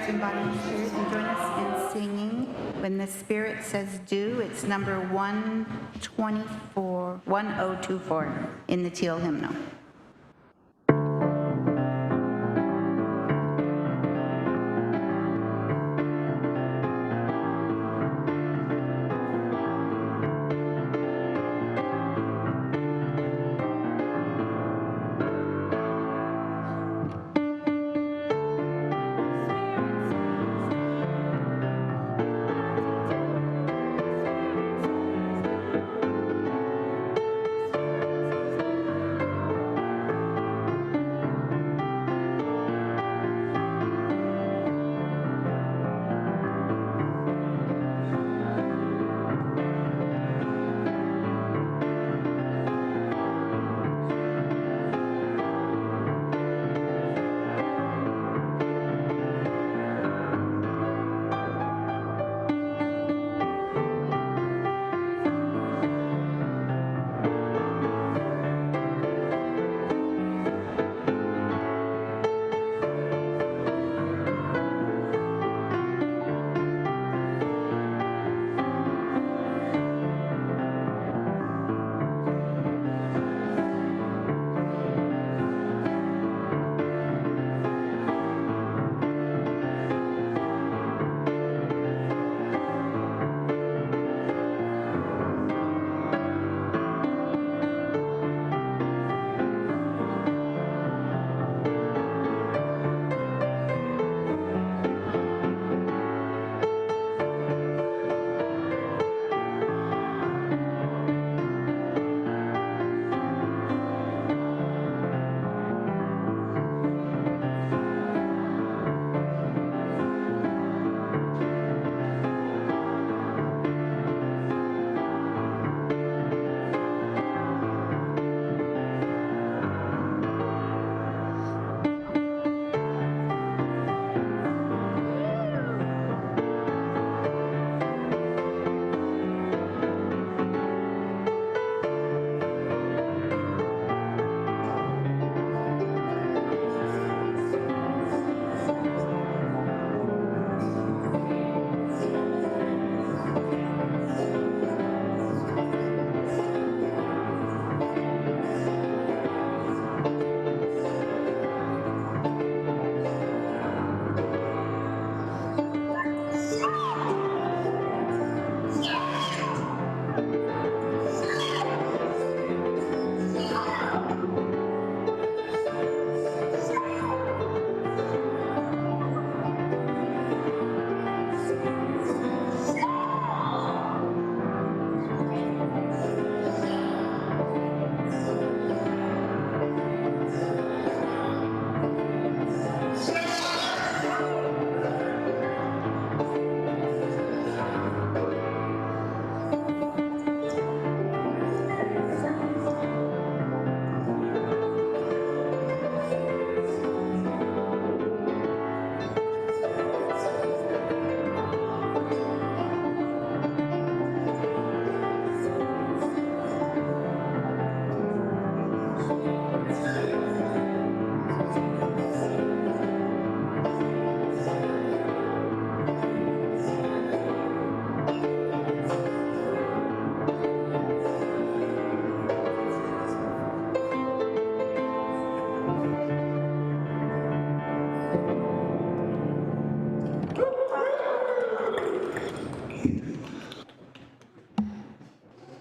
in body and spirit, and join us in singing. When the Spirit says do, it's number 1024 in the teal hymnal.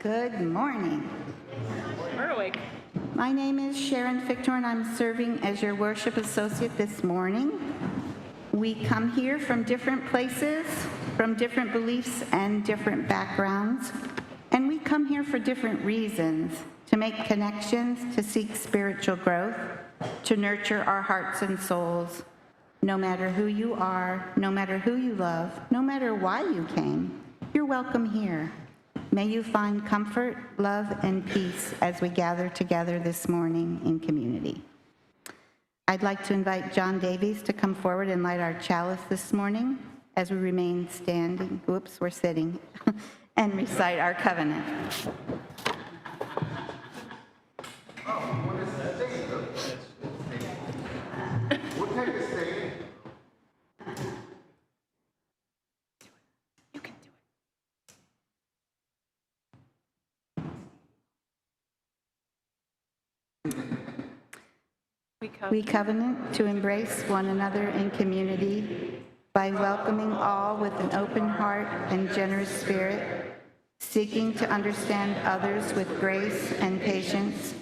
Good morning. We're awake. My name is Sharon Fictor, and I'm serving as your worship associate this morning. We come here from different places, from different beliefs and different backgrounds, and we come here for different reasons: to make connections, to seek spiritual growth, to nurture our hearts and souls. No matter who you are, no matter who you love, no matter why you came, you're welcome here. May you find comfort, love, and peace as we gather together this morning in community. I'd like to invite John Davies to come forward and light our chalice this morning as we remain standing, we're sitting, and recite our covenant. We covenant to embrace one another in community by welcoming all with an open heart and generous spirit, seeking to understand others with grace and patience,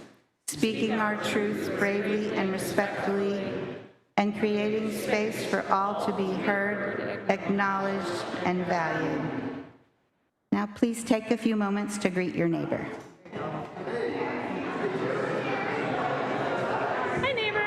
speaking our truths bravely and respectfully, and creating space for all to be heard, acknowledged, and valued. Now please take a few moments to greet your neighbor. Hi, neighbor.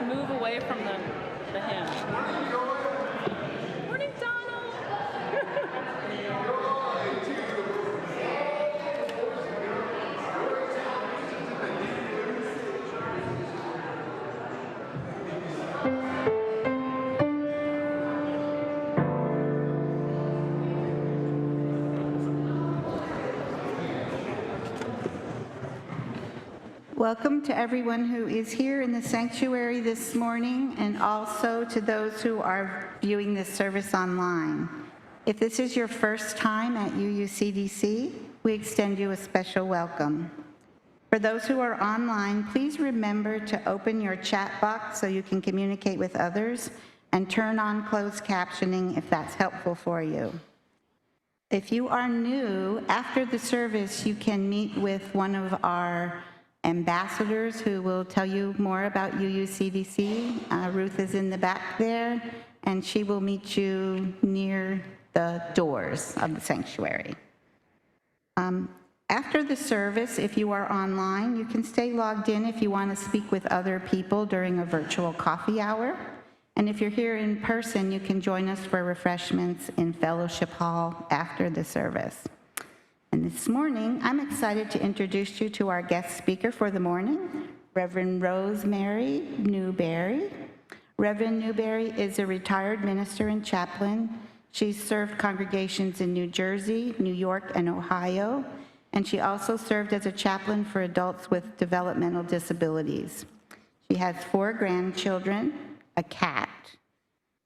Move away from the hymn. Morning, Donald. Welcome to everyone who is here in the sanctuary this morning, and also to those who are viewing this service online. If this is your first time at UUCDC, we extend you a special welcome. For those who are online, please remember to open your chat box so you can communicate with others, and turn on closed captioning if that's helpful for you. If you are new, after the service, you can meet with one of our ambassadors who will tell you more about UUCDC. Ruth is in the back there, and she will meet you near the doors of the sanctuary. After the service, if you are online, you can stay logged in if you want to speak with other people during a virtual coffee hour. And if you're here in person, you can join us for refreshments in Fellowship Hall after the service. And this morning, I'm excited to introduce you to our guest speaker for the morning, Reverend Rosemarie Newberry. Reverend Newberry is a retired minister and chaplain. She's served congregations in New Jersey, New York, and Ohio, and she also served as a chaplain for adults with developmental disabilities. She has 4 grandchildren, a cat,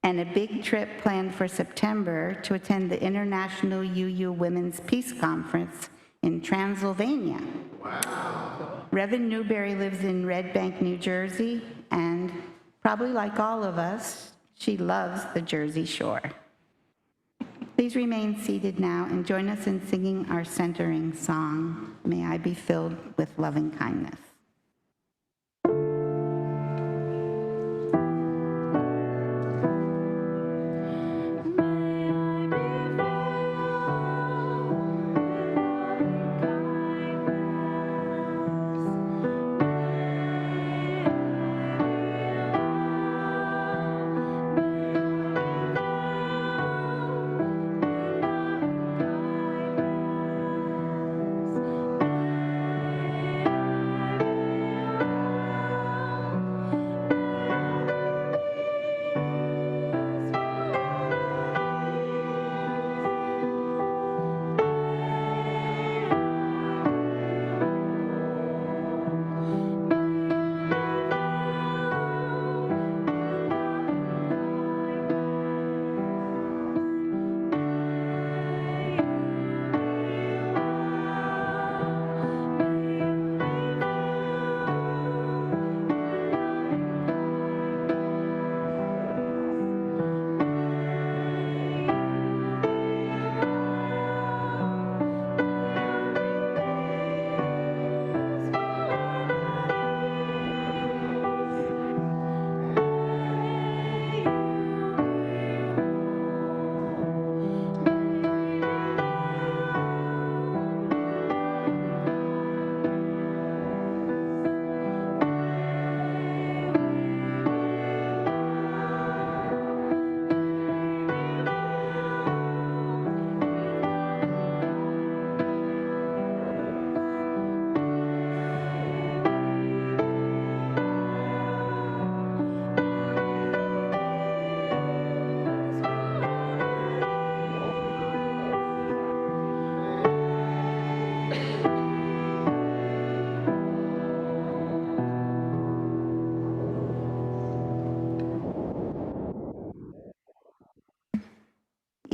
and a big trip planned for September to attend the International UU Women's Peace Conference in Transylvania. Wow. Reverend Newberry lives in Red Bank, New Jersey, and probably like all of us, she loves the Jersey Shore. Please remain seated now and join us in singing our centering song, May I Be Filled with Loving Kindness.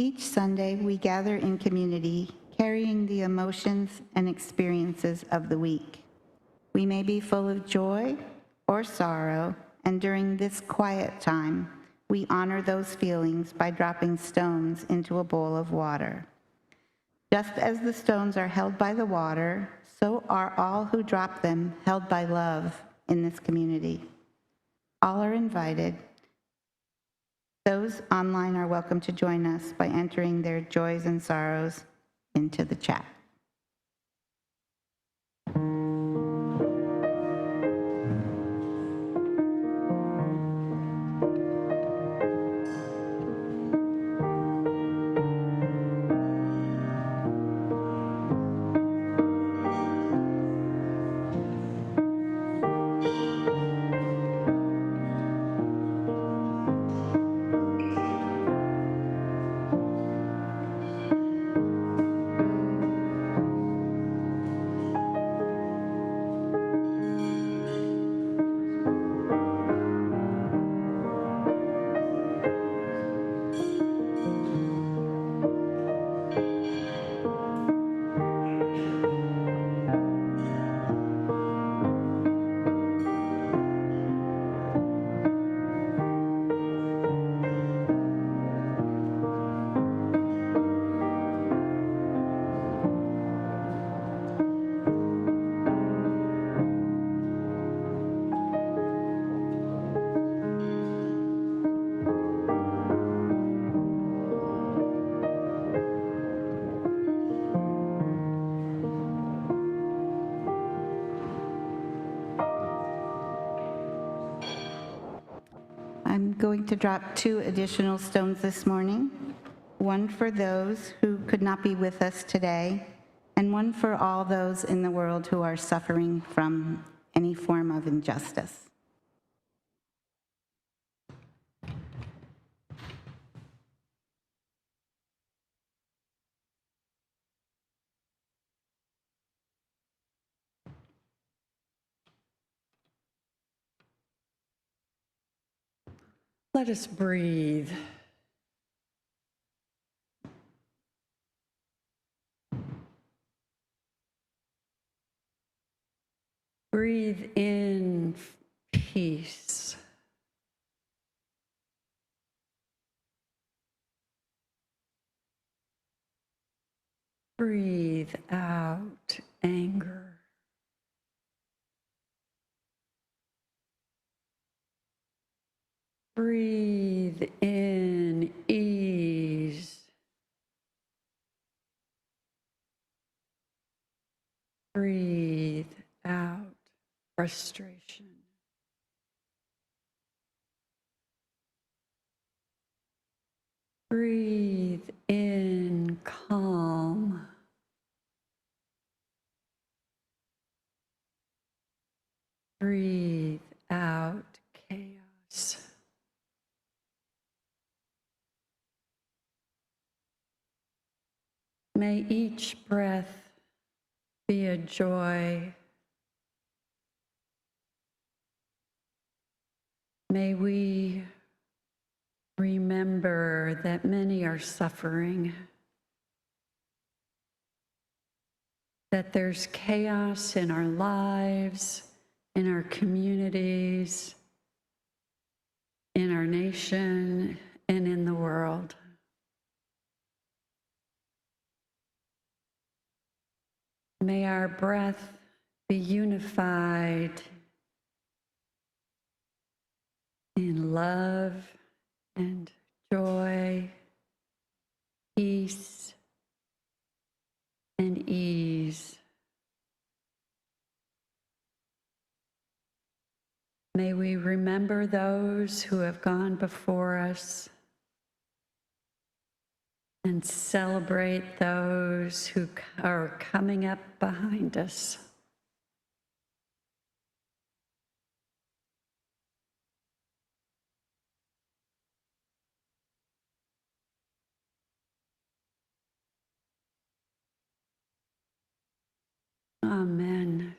Each Sunday, we gather in community, carrying the emotions and experiences of the week. We may be full of joy or sorrow, and during this quiet time, we honor those feelings by dropping stones into a bowl of water. Just as the stones are held by the water, so are all who drop them held by love in this community. All are invited. Those online are welcome to join us by entering their joys and sorrows into the chat. I'm going to drop 2 additional stones this morning, one for those who could not be with us today, and one for all those in the world who are suffering from any form of injustice. Let us breathe. Breathe in peace. Breathe out anger. Breathe in ease. Breathe out frustration. Breathe in calm. Breathe out chaos. May each breath be a joy. May we remember that many are suffering, that there's chaos in our lives, in our communities, in our nation, and in the world. May our breath be unified in love and joy, peace and ease. May we remember those who have gone before us and celebrate those who are coming up behind us. Amen.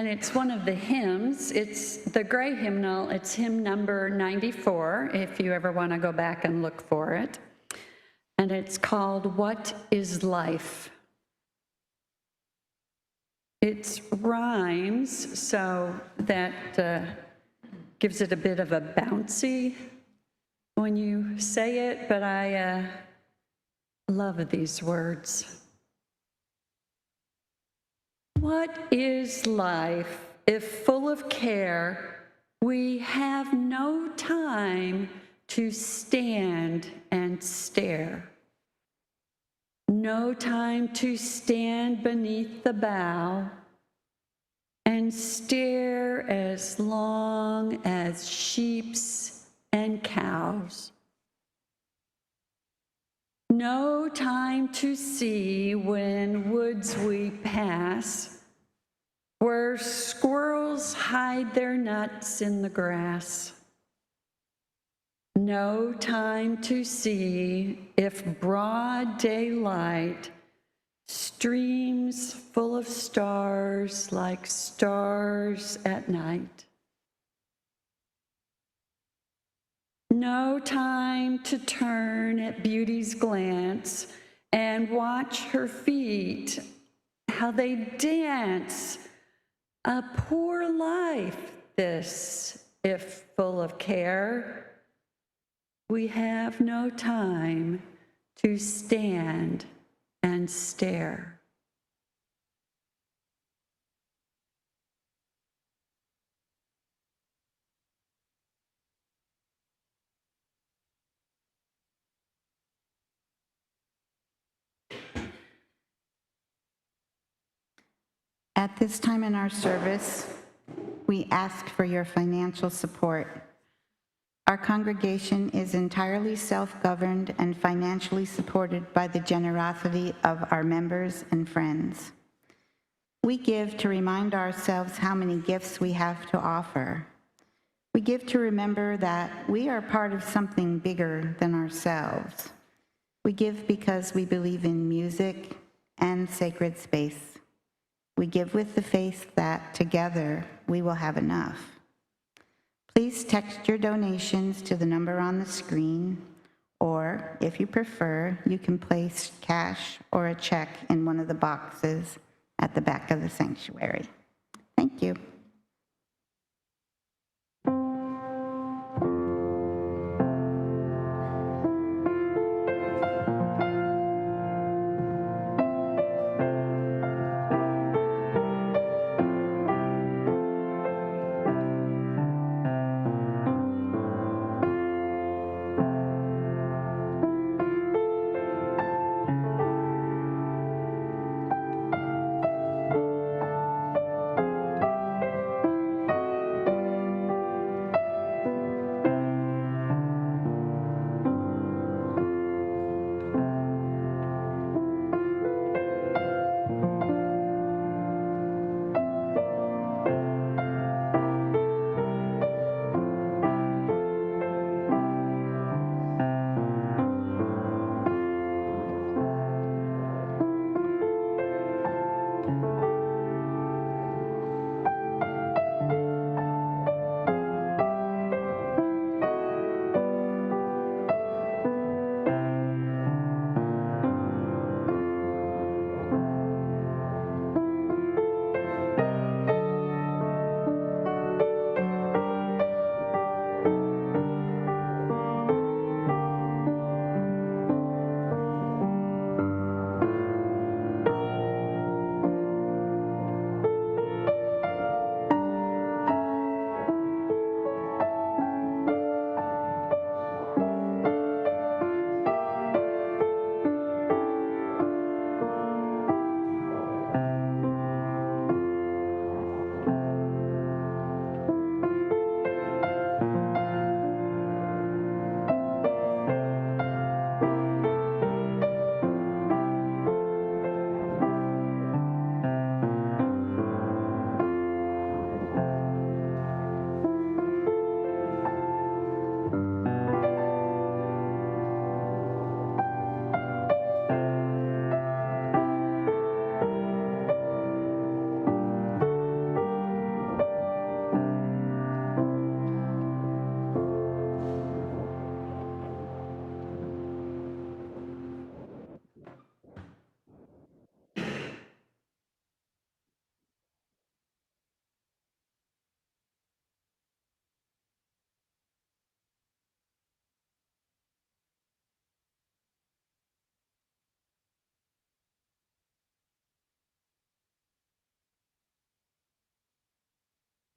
And it's one of the hymns. It's the gray hymnal. It's hymn number 94, if you ever want to go back and look for it. And it's called What is Life? It's rhymes, so that gives it a bit of a bouncy when you say it, but I love these words. What is life if full of care we have no time to stand and stare? No time to stand beneath the bough and stare as long as sheeps and cows. No time to see when woods we pass, where squirrels hide their nuts in the grass. No time to see if broad daylight streams full of stars like stars at night. No time to turn at beauty's glance and watch her feet, how they dance. A poor life this, if full of care. We have no time to stand and stare. At this time in our service, we ask for your financial support. Our congregation is entirely self-governed and financially supported by the generosity of our members and friends. We give to remind ourselves how many gifts we have to offer. We give to remember that we are part of something bigger than ourselves. We give because we believe in music and sacred space. We give with the faith that together we will have enough. Please text your donations to the number on the screen, or if you prefer, you can place cash or a check in one of the boxes at the back of the sanctuary. Thank you.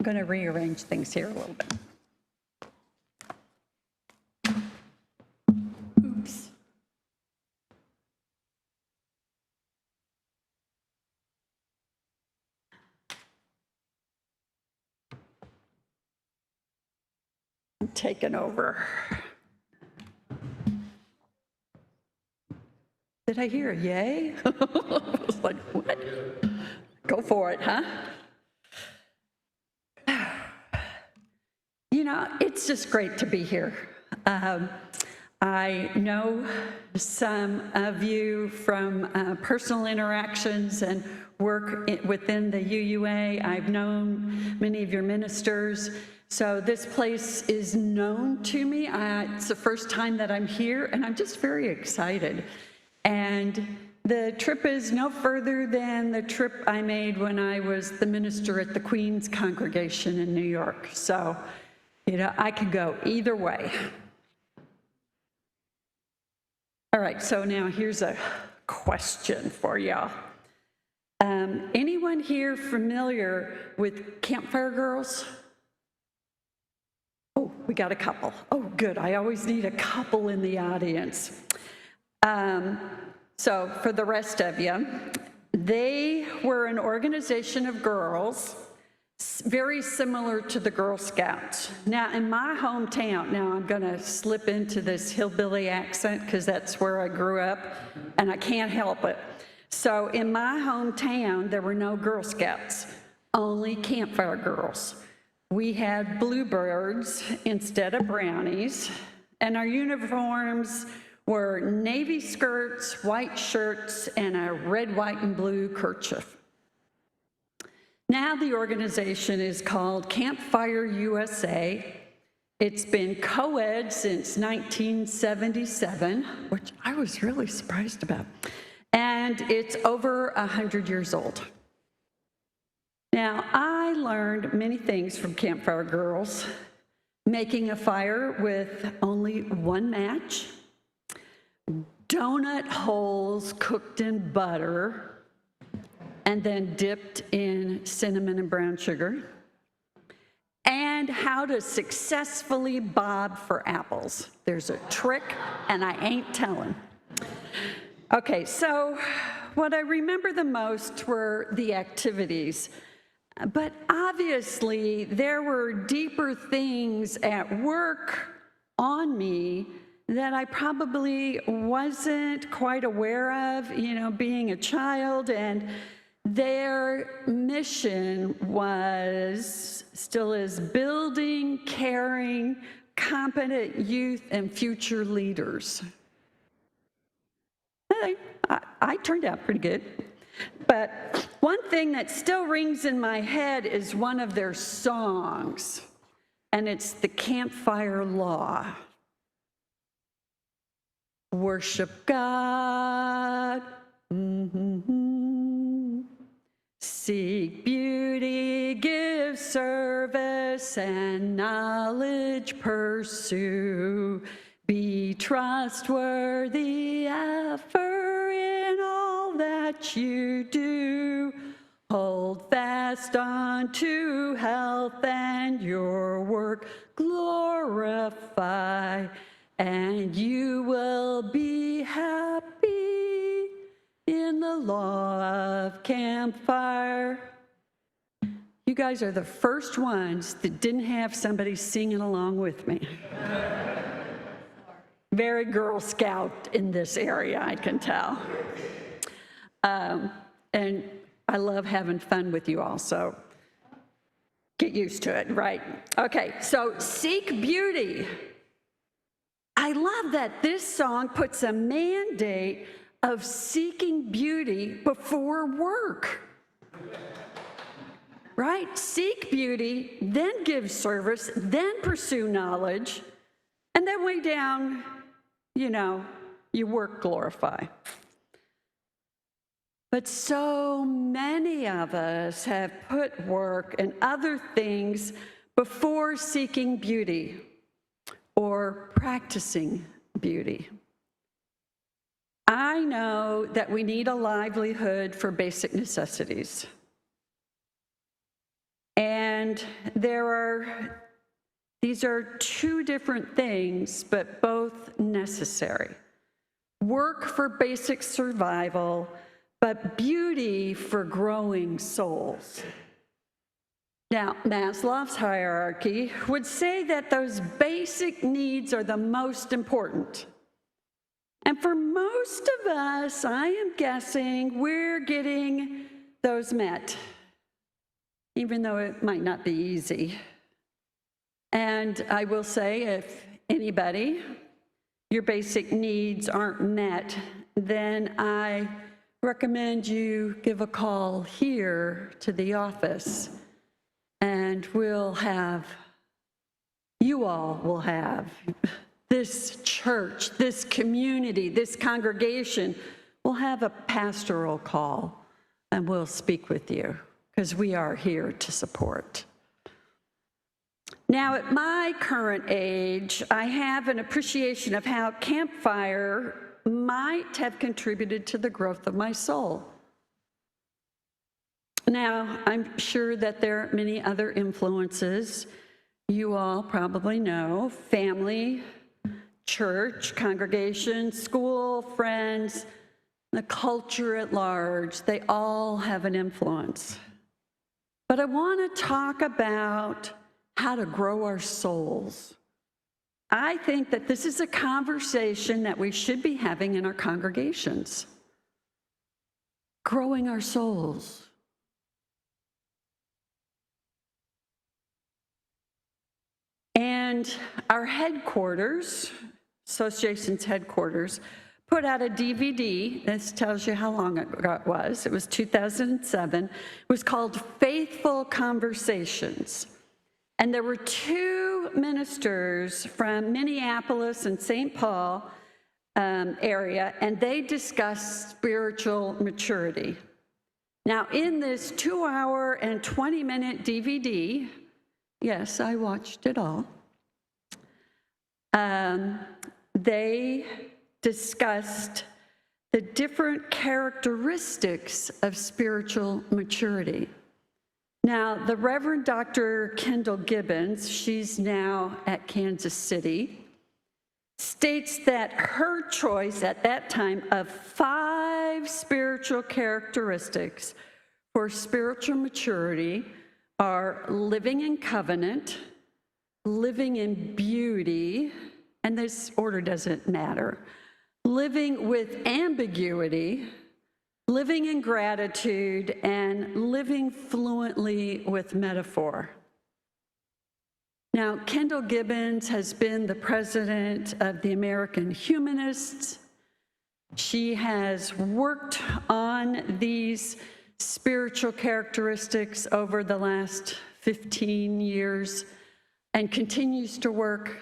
going to rearrange things here a little bit. Oops. I'm taking over. Did I hear a yay? I was like, what? Go for it, huh? You know, it's just great to be here. I know some of you from personal interactions and work within the UUA. I've known many of your ministers. So this place is known to me. It's the first time that I'm here, and I'm just very excited. And the trip is no further than the trip I made when I was the minister at the Queen's congregation in New York. So, you know, I could go either way. All right, so now here's a question for y'all. Anyone here familiar with Campfire Girls? Oh, we got a couple. Oh, good. I always need a couple in the audience. So for the rest of you, they were an organization of girls very similar to the Girl Scouts. Now, in my hometown, now I'm going to slip into this hillbilly accent because that's where I grew up, and I can't help it. So in my hometown, there were no Girl Scouts, only Campfire Girls. We had bluebirds instead of brownies, and our uniforms were navy skirts, white shirts, and a red, white, and blue kerchief. Now the organization is called Campfire USA. It's been co-ed since 1977, which I was really surprised about. And it's over 100 years old. Now, I learned many things from Campfire Girls. Making a fire with only one match, donut holes cooked in butter, and then dipped in cinnamon and brown sugar, and how to successfully bob for apples. There's a trick, and I ain't telling. Okay, so what I remember the most were the activities, but obviously there were deeper things at work on me that I probably wasn't quite aware of, you know, being a child, and their mission was, still is, building, caring, competent youth and future leaders. I turned out pretty good. But one thing that still rings in my head is one of their songs, and it's the Campfire Law. Worship God, seek beauty, give service, and knowledge pursue. Be trustworthy ever in all that you do. Hold fast unto health and your work glorify, and you will be happy in the law of Campfire. You guys are the first ones that didn't have somebody singing along with me. Very Girl Scout in this area, I can tell. And I love having fun with you all, so get used to it, right? Okay, so seek beauty. I love that this song puts a mandate of seeking beauty before work. Right? Seek beauty, then give service, then pursue knowledge, and then way down, you know, you work glorify. But so many of us have put work and other things before seeking beauty or practicing beauty. I know that we need a livelihood for basic necessities. And these are two different things, but both necessary. Work for basic survival, but beauty for growing souls. Now, Maslow's hierarchy would say that those basic needs are the most important. And for most of us, I am guessing we're getting those met, even though it might not be easy. And I will say, if anybody, your basic needs aren't met, then I recommend you give a call here to the office, and you all will have, this church, this community, this congregation will have a pastoral call, and we'll speak with you, because we are here to support. Now, at my current age, I have an appreciation of how Campfire might have contributed to the growth of my soul. Now, I'm sure that there are many other influences you all probably know: family, church, congregation, school, friends, the culture at large. They all have an influence. But I want to talk about how to grow our souls. I think that this is a conversation that we should be having in our congregations. Growing our souls. And our headquarters, association's headquarters, put out a DVD. This tells you how long ago it was. It was 2007. It was called Faithful Conversations. And there were two ministers from Minneapolis and St. Paul area, and they discussed spiritual maturity. Now, in this 2-hour and 20-minute DVD, yes, I watched it all, they discussed the different characteristics of spiritual maturity. Now, the Reverend Dr. Kendyl Gibbons, she's now at Kansas City, states that her choice at that time of 5 spiritual characteristics for spiritual maturity are living in covenant, living in beauty, and this order doesn't matter, living with ambiguity, living in gratitude, and living fluently with metaphor. Now, Kendyl Gibbons has been the president of the American Humanists. She has worked on these spiritual characteristics over the last 15 years and continues to work,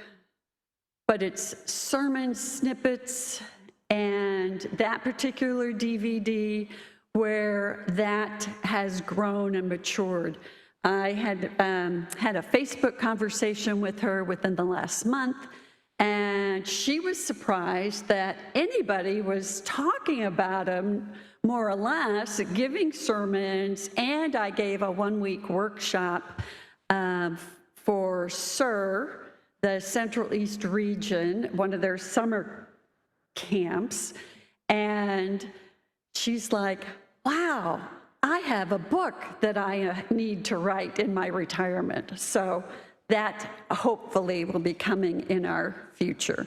but it's sermon snippets and that particular DVD where that has grown and matured. I had a Facebook conversation with her within the last month, and she was surprised that anybody was talking about them, more or less, giving sermons, and I gave a 1-week workshop for SIR, the Central East region, one of their summer camps, and she's like, wow, I have a book that I need to write in my retirement. So that hopefully will be coming in our future.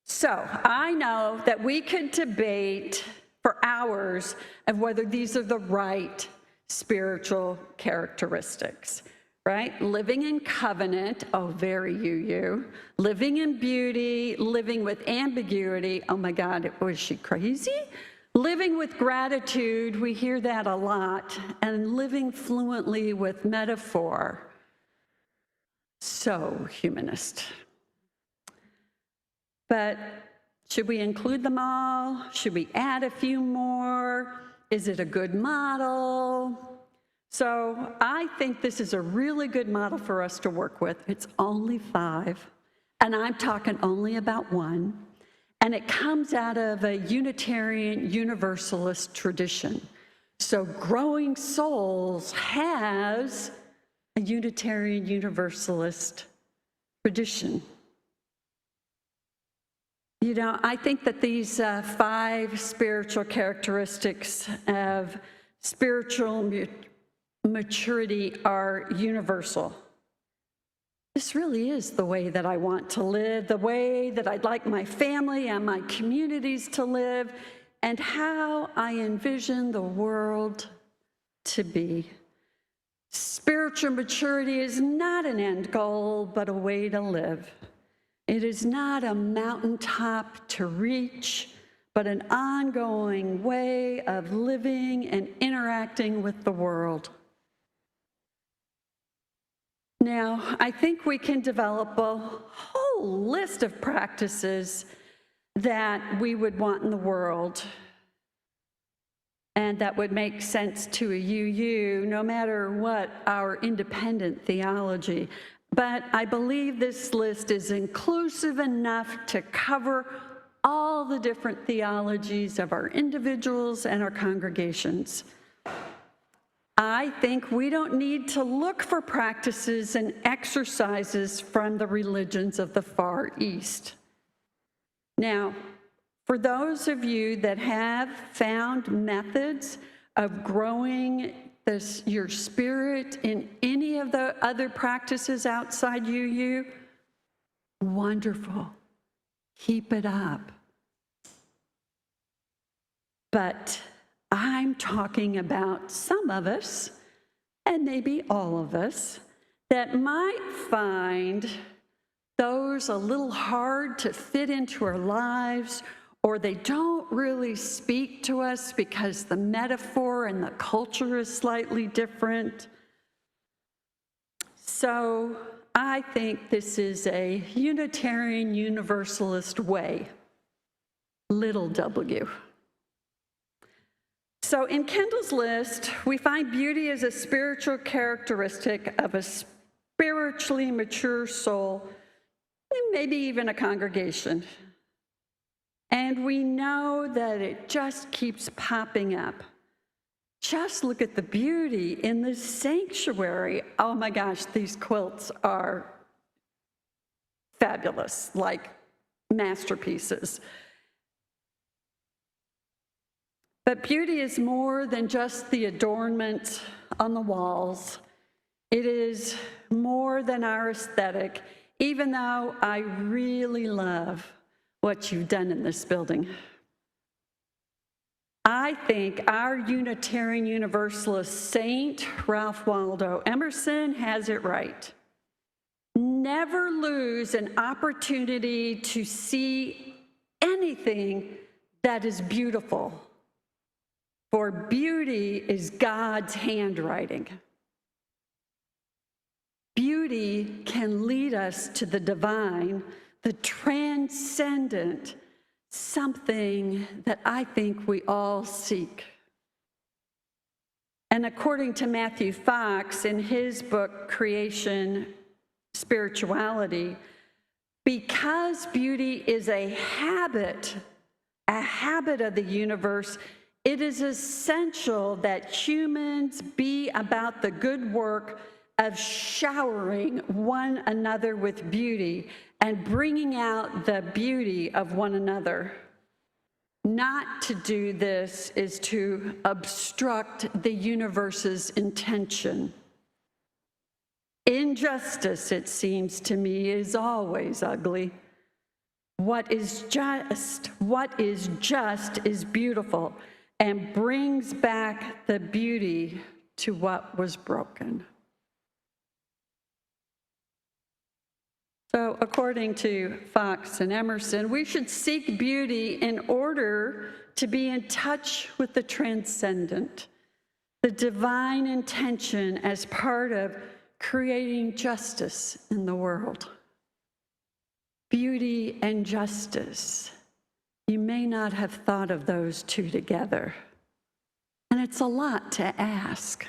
So I know that we could debate for hours of whether these are the right spiritual characteristics. Right? Living in covenant, oh, very you. Living in beauty, living with ambiguity, oh my God, was she crazy? Living with gratitude, we hear that a lot, and living fluently with metaphor. So humanist. But should we include them all? Should we add a few more? Is it a good model? So I think this is a really good model for us to work with. It's only 5, and I'm talking only about 1, and it comes out of a Unitarian Universalist tradition. So Growing Souls has a Unitarian Universalist tradition. You know, I think that these 5 spiritual characteristics of spiritual maturity are universal. This really is the way that I want to live, the way that I'd like my family and my communities to live, and how I envision the world to be. Spiritual maturity is not an end goal, but a way to live. It is not a mountaintop to reach, but an ongoing way of living and interacting with the world. Now, I think we can develop a whole list of practices that we would want in the world and that would make sense to a UU, no matter what our independent theology. But I believe this list is inclusive enough to cover all the different theologies of our individuals and our congregations. I think we don't need to look for practices and exercises from the religions of the Far East. Now, for those of you that have found methods of growing your spirit in any of the other practices outside UU, wonderful. Keep it up. But I'm talking about some of us, and maybe all of us, that might find those a little hard to fit into our lives, or they don't really speak to us because the metaphor and the culture is slightly different. So I think this is a Unitarian Universalist way, little w. So in Kendyl's list, we find beauty as a spiritual characteristic of a spiritually mature soul, and maybe even a congregation. And we know that it just keeps popping up. Just look at the beauty in the sanctuary. Oh my gosh, these quilts are fabulous, like masterpieces. But beauty is more than just the adornment on the walls. It is more than our aesthetic, even though I really love what you've done in this building. I think our Unitarian Universalist saint, Ralph Waldo Emerson, has it right. Never lose an opportunity to see anything that is beautiful, for beauty is God's handwriting. Beauty can lead us to the divine, the transcendent, something that I think we all seek. And according to Matthew Fox, in his book, Creation, Spirituality, because beauty is a habit of the universe, it is essential that humans be about the good work of showering one another with beauty and bringing out the beauty of one another. Not to do this is to obstruct the universe's intention. Injustice, it seems to me, is always ugly. What is just is beautiful and brings back the beauty to what was broken. So according to Fox and Emerson, we should seek beauty in order to be in touch with the transcendent, the divine intention as part of creating justice in the world. Beauty and justice. You may not have thought of those two together, and it's a lot to ask.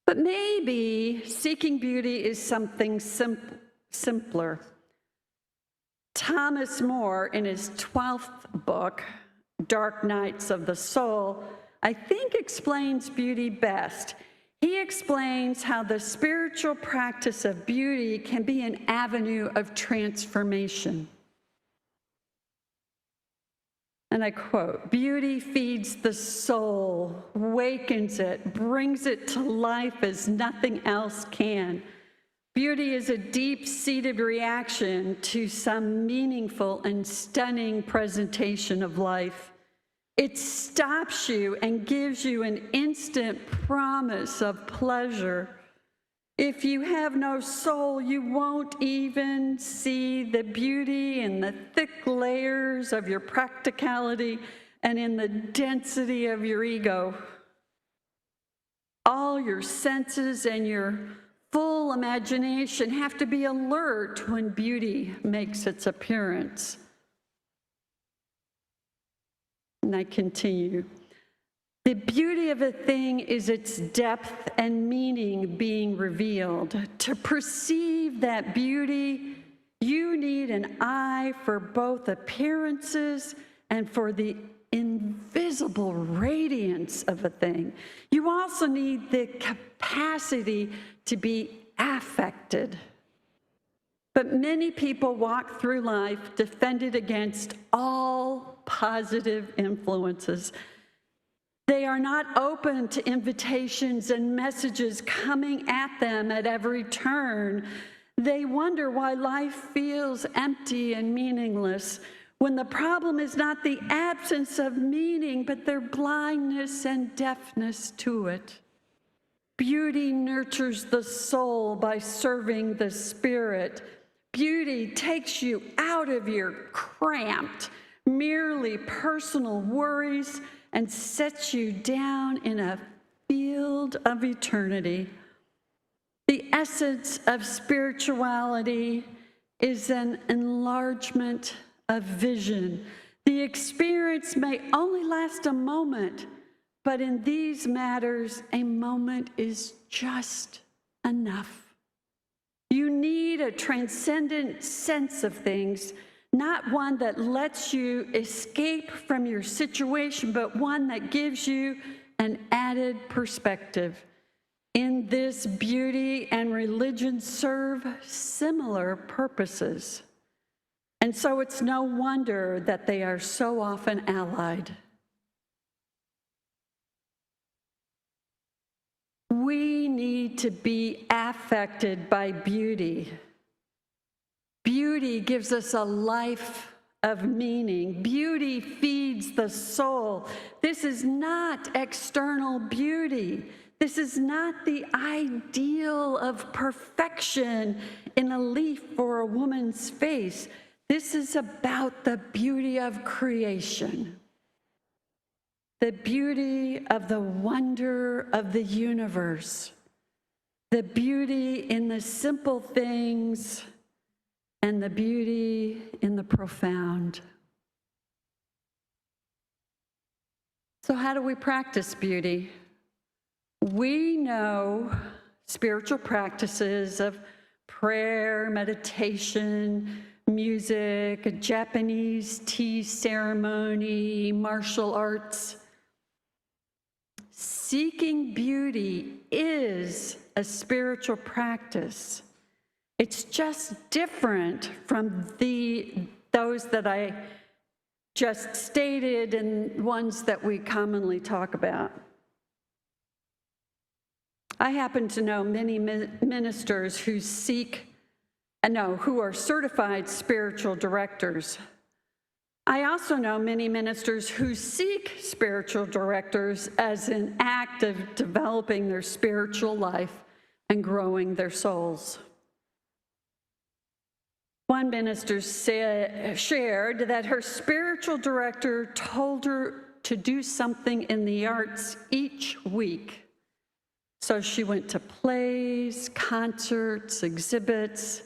But maybe seeking beauty is something simpler. Thomas More, in his 12th book, Dark Nights of the Soul, I think explains beauty best. He explains how the spiritual practice of beauty can be an avenue of transformation. And I quote, "Beauty feeds the soul, wakens it, brings it to life as nothing else can. Beauty is a deep-seated reaction to some meaningful and stunning presentation of life. It stops you and gives you an instant promise of pleasure. If you have no soul, you won't even see the beauty in the thick layers of your practicality and in the density of your ego. All your senses and your full imagination have to be alert when beauty makes its appearance." And I continue. "The beauty of a thing is its depth and meaning being revealed. To perceive that beauty, you need an eye for both appearances and for the invisible radiance of a thing. You also need the capacity to be affected. But many people walk through life defended against all positive influences. They are not open to invitations and messages coming at them at every turn. They wonder why life feels empty and meaningless, when the problem is not the absence of meaning, but their blindness and deafness to it. Beauty nurtures the soul by serving the spirit. Beauty takes you out of your cramped, merely personal worries and sets you down in a field of eternity. The essence of spirituality is an enlargement of vision. The experience may only last a moment, but in these matters, a moment is just enough. You need a transcendent sense of things, not one that lets you escape from your situation, but one that gives you an added perspective. In this, beauty and religion serve similar purposes. And so it's no wonder that they are so often allied. We need to be affected by beauty. Beauty gives us a life of meaning. Beauty feeds the soul. This is not external beauty. This is not the ideal of perfection in a leaf or a woman's face. This is about the beauty of creation, the beauty of the wonder of the universe, the beauty in the simple things, and the beauty in the profound. So how do we practice beauty? We know spiritual practices of prayer, meditation, music, a Japanese tea ceremony, martial arts. Seeking beauty is a spiritual practice. It's just different from those that I just stated and ones that we commonly talk about. I happen to know many ministers who who are certified spiritual directors. I also know many ministers who seek spiritual directors as an act of developing their spiritual life and growing their souls. One minister shared that her spiritual director told her to do something in the arts each week. So she went to plays, concerts, exhibits.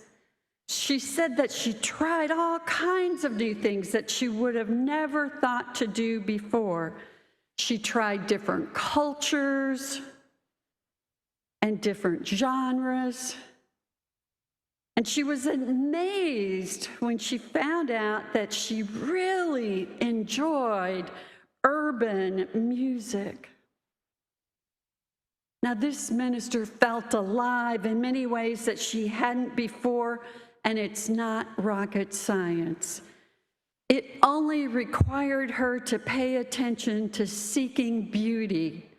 She said that she tried all kinds of new things that she would have never thought to do before. She tried different cultures and different genres. And she was amazed when she found out that she really enjoyed urban music. Now, this minister felt alive in many ways that she hadn't before, and it's not rocket science. It only required her to pay attention to seeking beauty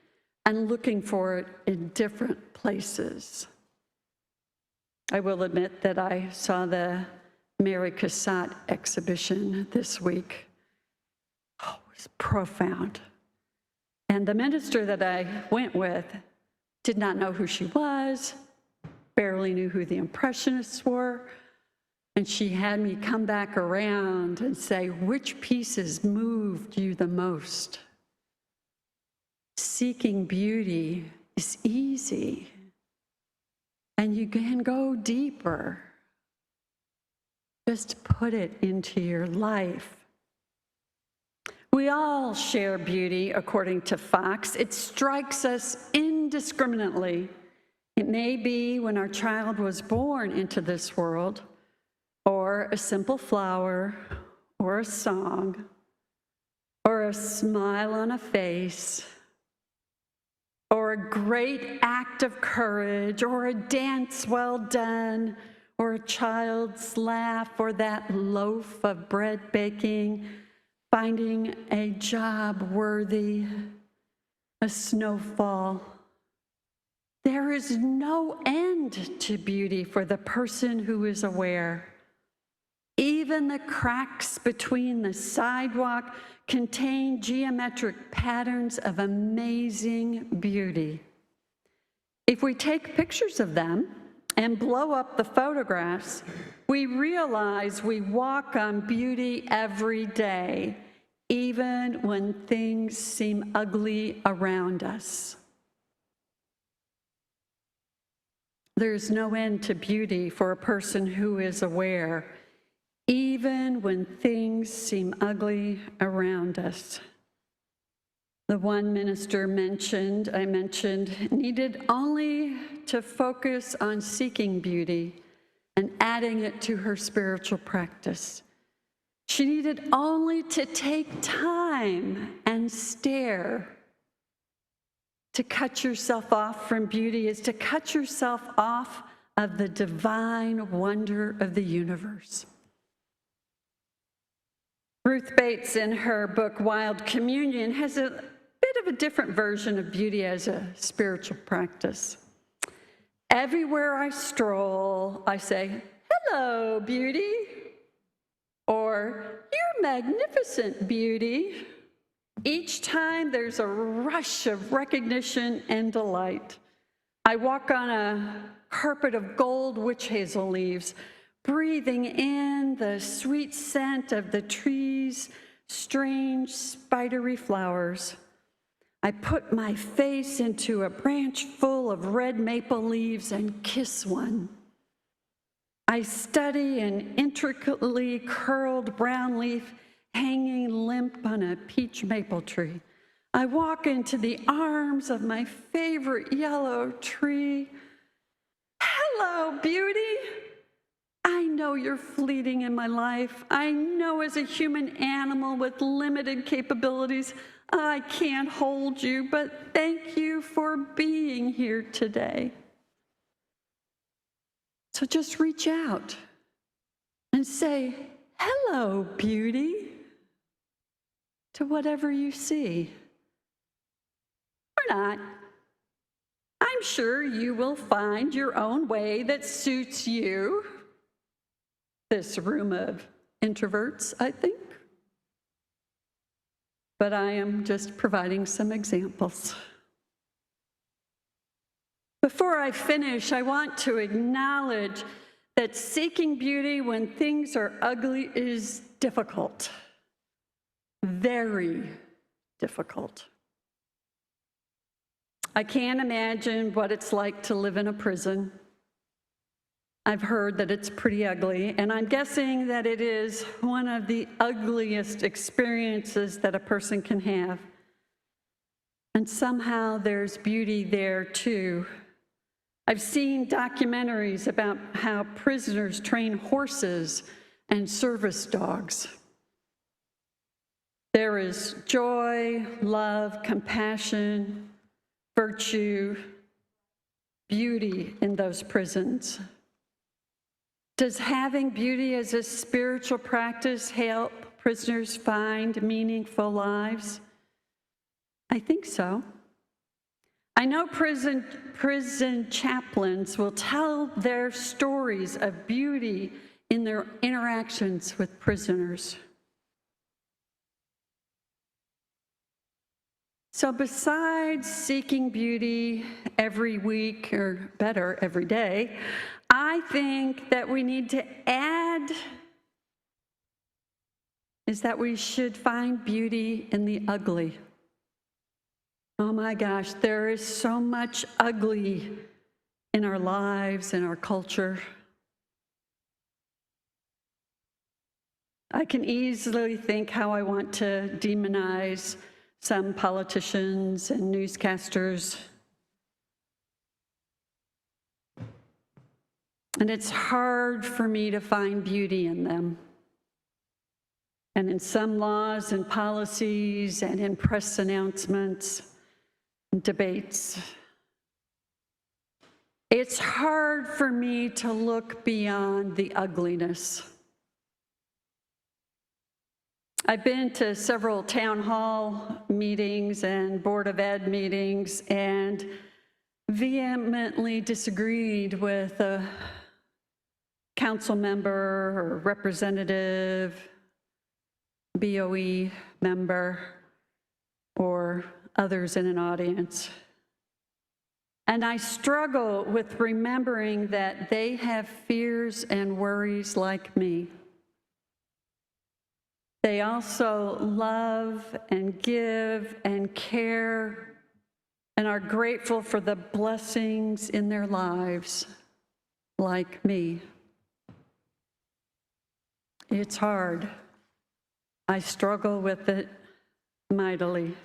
and looking for it in different places. I will admit that I saw the Mary Cassatt exhibition this week. Oh, it was profound. And the minister that I went with did not know who she was, barely knew who the Impressionists were, and she had me come back around and say, which pieces moved you the most? Seeking beauty is easy, and you can go deeper. Just put it into your life. We all share beauty, according to Fox. It strikes us indiscriminately. It may be when our child was born into this world, or a simple flower, or a song, or a smile on a face, or a great act of courage, or a dance well done, or a child's laugh, or that loaf of bread baking, finding a job worthy, a snowfall. There is no end to beauty for the person who is aware. Even the cracks between the sidewalk contain geometric patterns of amazing beauty. If we take pictures of them and blow up the photographs, we realize we walk on beauty every day, even when things seem ugly around us. There's no end to beauty for a person who is aware, even when things seem ugly around us. The one minister I mentioned, needed only to focus on seeking beauty and adding it to her spiritual practice. She needed only to take time and stare. To cut yourself off from beauty is to cut yourself off of the divine wonder of the universe. Ruth Bates, in her book Wild Communion, has a bit of a different version of beauty as a spiritual practice. Everywhere I stroll, I say, "Hello, beauty," or "You're magnificent, beauty." Each time there's a rush of recognition and delight. I walk on a carpet of gold witch hazel leaves, breathing in the sweet scent of the trees' strange spidery flowers. I put my face into a branch full of red maple leaves and kiss one. I study an intricately curled brown leaf hanging limp on a peach maple tree. I walk into the arms of my favorite yellow tree. "Hello, beauty. I know you're fleeting in my life. I know as a human animal with limited capabilities, I can't hold you, but thank you for being here today." So just reach out and say, "Hello, beauty," to whatever you see. Or not. I'm sure you will find your own way that suits you. This room of introverts, I think. But I am just providing some examples. Before I finish, I want to acknowledge that seeking beauty when things are ugly is difficult. Very difficult. I can't imagine what it's like to live in a prison. I've heard that it's pretty ugly, and I'm guessing that it is one of the ugliest experiences that a person can have. And somehow there's beauty there too. I've seen documentaries about how prisoners train horses and service dogs. There is joy, love, compassion, virtue, beauty in those prisons. Does having beauty as a spiritual practice help prisoners find meaningful lives? I think so. I know prison chaplains will tell their stories of beauty in their interactions with prisoners. So besides seeking beauty every week, or better, every day, I think that we need to add is that we should find beauty in the ugly. Oh my gosh, there is so much ugly in our lives, in our culture. I can easily think how I want to demonize some politicians and newscasters. And it's hard for me to find beauty in them. And in some laws and policies and in press announcements and debates. It's hard for me to look beyond the ugliness. I've been to several town hall meetings and Board of Ed meetings and vehemently disagreed with a council member or representative, BOE member, or others in an audience. And I struggle with remembering that they have fears and worries like me. They also love and give and care and are grateful for the blessings in their lives, like me. It's hard. I struggle with it mightily.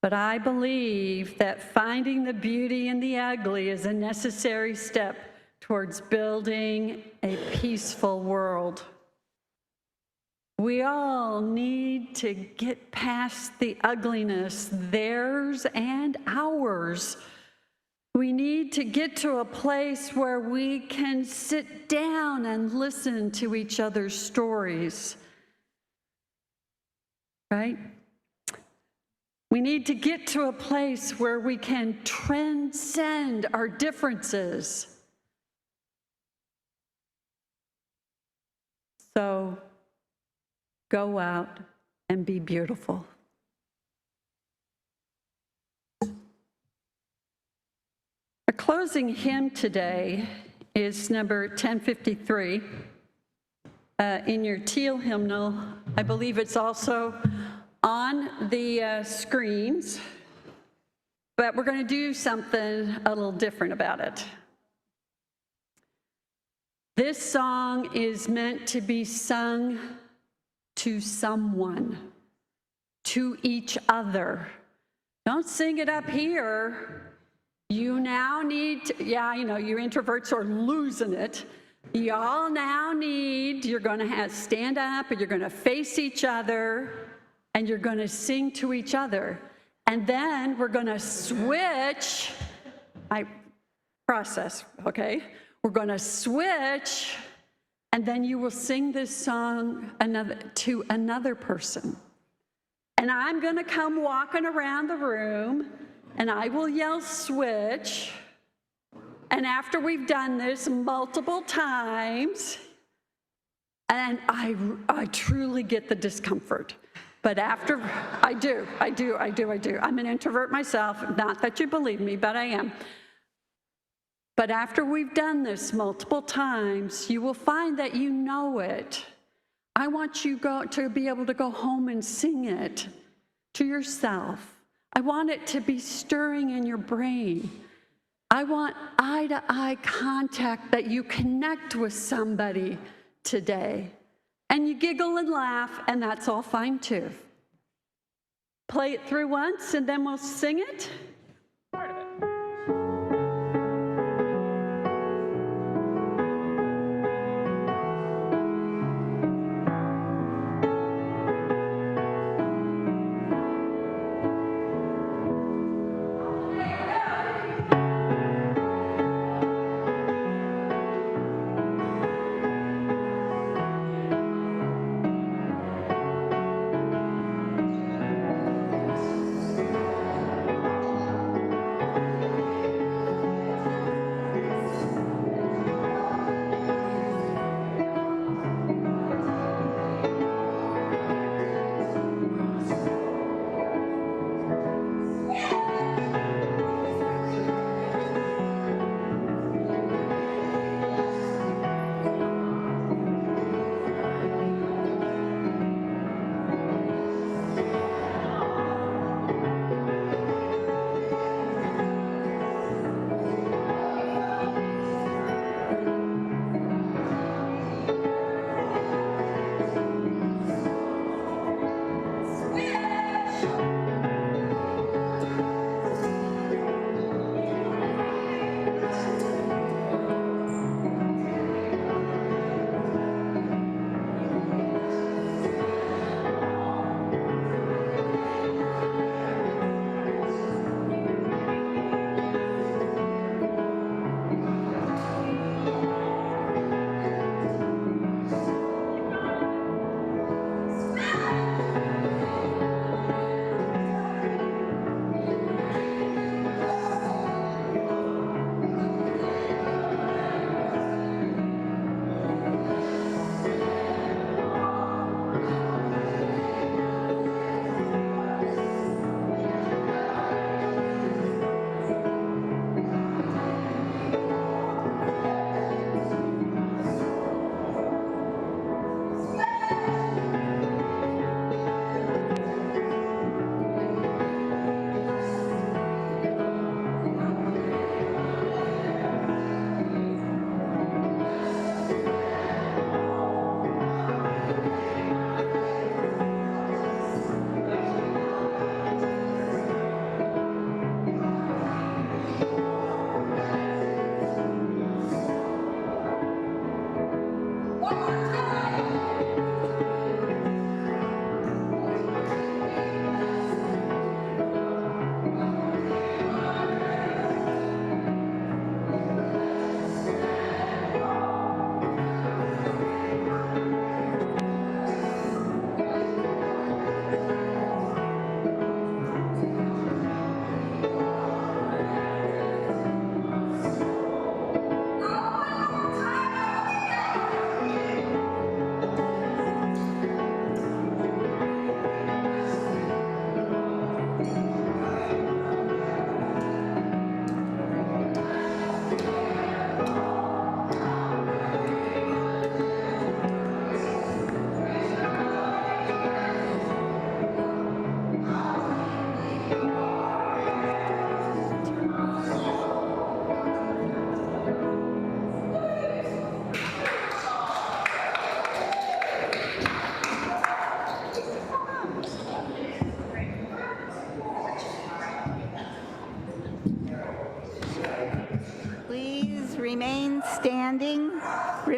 But I believe that finding the beauty in the ugly is a necessary step towards building a peaceful world. We all need to get past the ugliness, theirs and ours. We need to get to a place where we can sit down and listen to each other's stories, right? We need to get to a place where we can transcend our differences. So, go out and be beautiful. Our closing hymn today is number 1053 in your teal hymnal. I believe it's also on the screens, but we're going to do something a little different about it. This song is meant to be sung to someone, to each other. Don't sing it up here. You now need to, you introverts are losing it. Y'all now need, you're going to stand up and you're going to face each other and you're going to sing to each other. And then we're going to switch, okay? We're going to switch. And then you will sing this song to another person. And I'm going to come walking around the room, and I will yell switch. And after we've done this multiple times, and I truly get the discomfort. But after, I do. I'm an introvert myself. Not that you believe me, but I am. But after we've done this multiple times, you will find that you know it. I want you to be able to go home and sing it to yourself. I want it to be stirring in your brain. I want eye-to-eye contact, that you connect with somebody today. And you giggle and laugh, and that's all fine too. Play it through once, and then we'll sing it. part of it.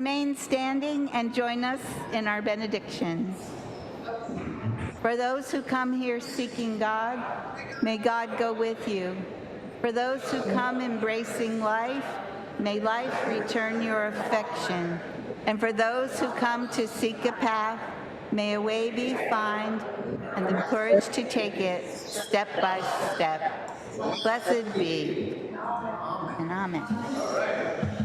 Remain standing and join us in our benediction. For those who come here seeking God, may God go with you. For those who come embracing life, may life return your affection. And for those who come to seek a path, may a way be found and the courage to take it step by step. Blessed be. And amen.